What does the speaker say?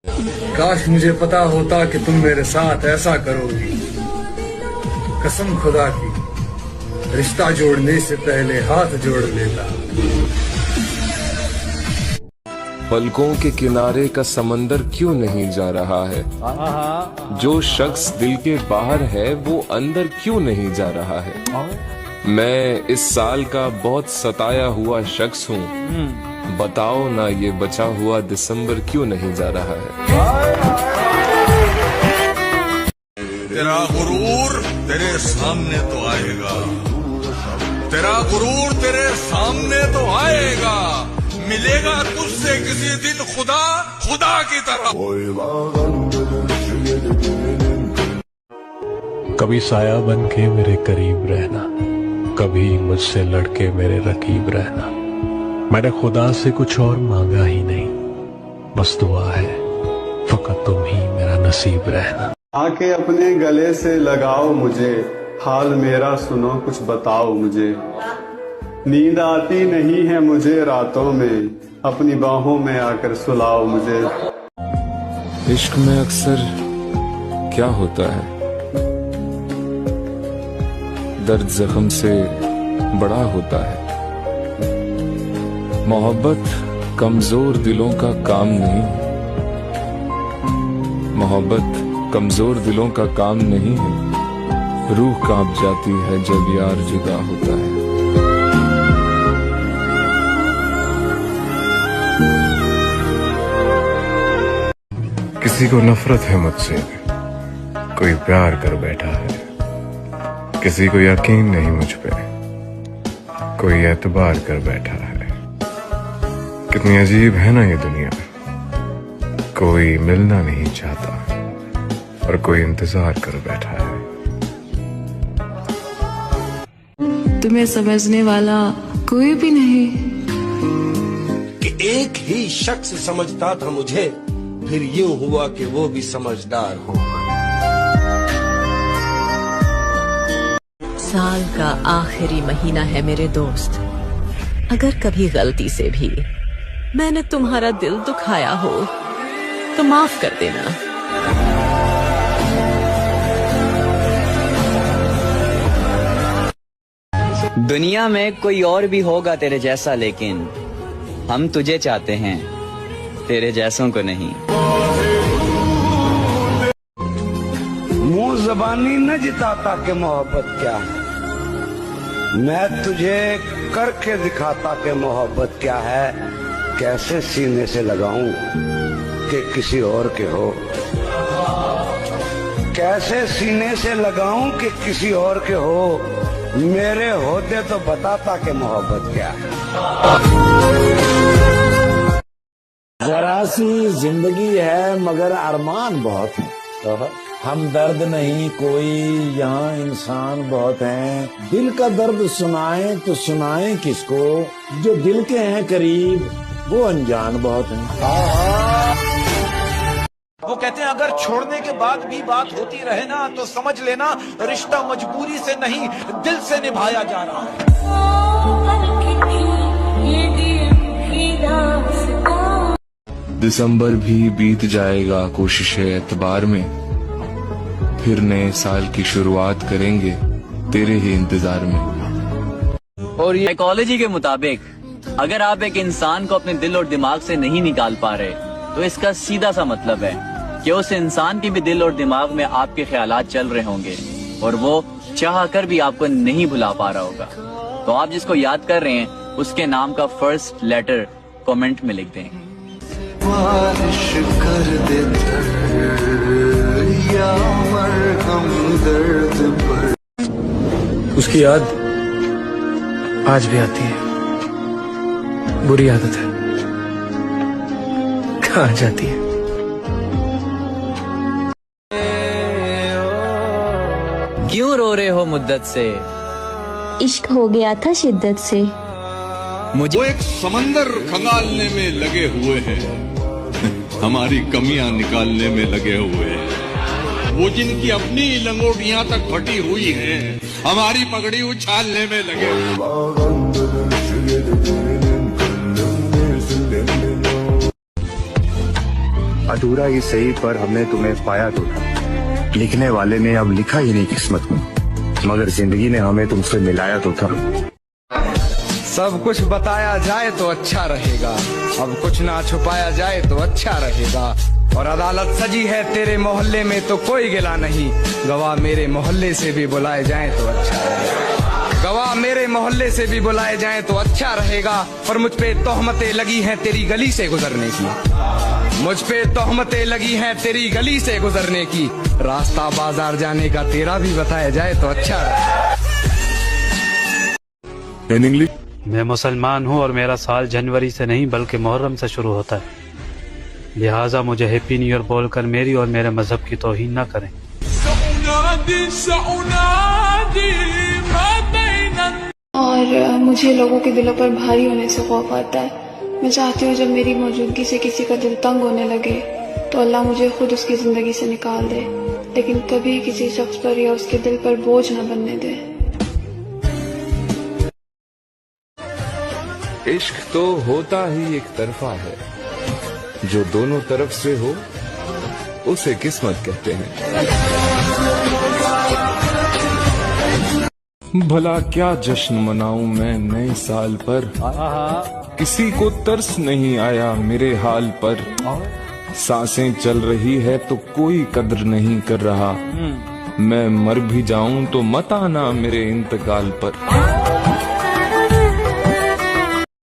काश मुझे पता होता कि तुम मेरे साथ ऐसा करोगी। कसम खुदा की, रिश्ता जोड़ने से पहले हाथ जोड़ लेता। पलकों के किनारे का समंदर क्यों नहीं जा रहा है? जो शख्स दिल के बाहर है वो अंदर क्यों नहीं जा रहा है? मैं इस साल का बहुत सताया हुआ शख्स हूँ, बताओ ना ये बचा हुआ दिसंबर क्यों नहीं जा रहा है? तेरा गुरूर तेरे सामने तो आएगा, तेरा गुरूर तेरे सामने तो आएगा, मिलेगा तुझसे किसी दिन खुदा खुदा की तरह। कभी साया बन के मेरे करीब रहना, कभी मुझसे लड़के मेरे रकीब रहना। मैंने खुदा से कुछ और मांगा ही नहीं, बस दुआ है फकत तुम ही मेरा नसीब रहना। आके अपने गले से लगाओ मुझे, हाल मेरा सुनो कुछ बताओ मुझे। नींद आती नहीं है मुझे रातों में, अपनी बाहों में आकर सुलाओ मुझे। इश्क में अक्सर क्या होता है, दर्द जख्म से बड़ा होता है। मोहब्बत कमजोर दिलों का काम नहीं, मोहब्बत कमजोर दिलों का काम नहीं है। रूह कांप जाती है जब यार जुदा होता है। किसी को नफरत है मुझसे, कोई प्यार कर बैठा है। किसी को यकीन नहीं मुझ पे, कोई एतबार कर बैठा है। कितनी अजीब है ना ये दुनिया, कोई मिलना नहीं चाहता और कोई इंतजार कर बैठा है। तुम्हें समझने वाला कोई भी नहीं कि एक ही शख्स समझता था मुझे, फिर यूं हुआ कि वो भी समझदार हो। साल का आखिरी महीना है मेरे दोस्त, अगर कभी गलती से भी मैंने तुम्हारा दिल दुखाया हो तो माफ कर देना। दुनिया में कोई और भी होगा तेरे जैसा, लेकिन हम तुझे चाहते हैं, तेरे जैसों को नहीं। मुंह जबानी न जिताता कि मोहब्बत क्या है, मैं तुझे करके दिखाता कि मोहब्बत क्या है। कैसे सीने से लगाऊं कि किसी और के हो, कैसे सीने से लगाऊं कि किसी और के हो। मेरे होते तो बताता कि मोहब्बत क्या है। जरा सी जिंदगी है मगर अरमान बहुत है। हम दर्द नहीं कोई, यहाँ इंसान बहुत हैं। दिल का दर्द सुनाएं तो सुनाएं किसको, जो दिल के हैं करीब वो अनजान बहुत हैं। वो कहते हैं अगर छोड़ने के बाद भी बात होती रहे ना तो समझ लेना रिश्ता मजबूरी से नहीं दिल से निभाया जा रहा है। दिसंबर भी बीत जाएगा कोशिश एतबार में, फिर नए साल की शुरुआत करेंगे तेरे ही इंतजार में। और ये साइकोलॉजी के मुताबिक अगर आप एक इंसान को अपने दिल और दिमाग से नहीं निकाल पा रहे तो इसका सीधा सा मतलब है कि उस इंसान की भी दिल और दिमाग में आपके ख्यालात चल रहे होंगे और वो चाह कर भी आपको नहीं भुला पा रहा होगा। तो आप जिसको याद कर रहे हैं उसके नाम का फर्स्ट लेटर कमेंट में लिख दें। बारिश कर दे या मरहम दर्द पर। उसकी याद आज भी आती है, बुरी आदत है, कहाँ जाती है। क्यों रो रहे हो मुद्दत से? इश्क हो गया था शिद्दत से। मुझे वो एक समंदर खंगालने में लगे हुए हैं, हमारी कमियां निकालने में लगे हुए हैं। वो जिनकी अपनी लंगोटियां तक फटी हुई हैं, हमारी पगड़ी उछालने में लगे हुए। अधूरा ही सही पर हमने तुम्हें पाया तो था। लिखने वाले ने अब लिखा ही नहीं किस्मत में, मगर जिंदगी ने हमें तुमसे मिलाया तो था। सब कुछ बताया जाए तो अच्छा रहेगा, अब कुछ ना छुपाया जाए तो अच्छा रहेगा। और अदालत सजी है तेरे मोहल्ले में तो कोई गिला नहीं, गवाह मेरे मोहल्ले से भी बुलाए जाएं तो अच्छा रहेगा। गवाह मेरे मोहल्ले से भी बुलाए जाएं तो अच्छा रहेगा। पर मुझ पे तोहमतें लगी हैं तेरी गली से गुजरने की, मुझ पे तोहमतें लगी हैं तेरी गली से गुजरने की। रास्ता बाजार जाने का तेरा भी बताया जाए तो अच्छा रहेगा। इन इंग्लिश मैं मुसलमान हूँ और मेरा साल जनवरी से नहीं बल्कि मुहर्रम से शुरू होता है, लिहाजा मुझे हैप्पी न्यू ईयर बोलकर मेरी और मेरे मजहब की तौहीन न करें। और मुझे लोगों के दिलों पर भारी होने से खौफ आता है। मैं चाहती हूँ जब मेरी मौजूदगी से किसी का दिल तंग होने लगे तो अल्लाह मुझे खुद उसकी जिंदगी से निकाल दे, लेकिन कभी किसी शख्स पर या उसके दिल पर बोझ न बनने दे। इश्क तो होता ही एक तरफा है, जो दोनों तरफ से हो उसे किस्मत कहते हैं। भला क्या जश्न मनाऊं मैं नए साल पर, किसी को तरस नहीं आया मेरे हाल पर। सांसें चल रही है तो कोई कद्र नहीं कर रहा, मैं मर भी जाऊं तो मत आना मेरे इंतकाल पर।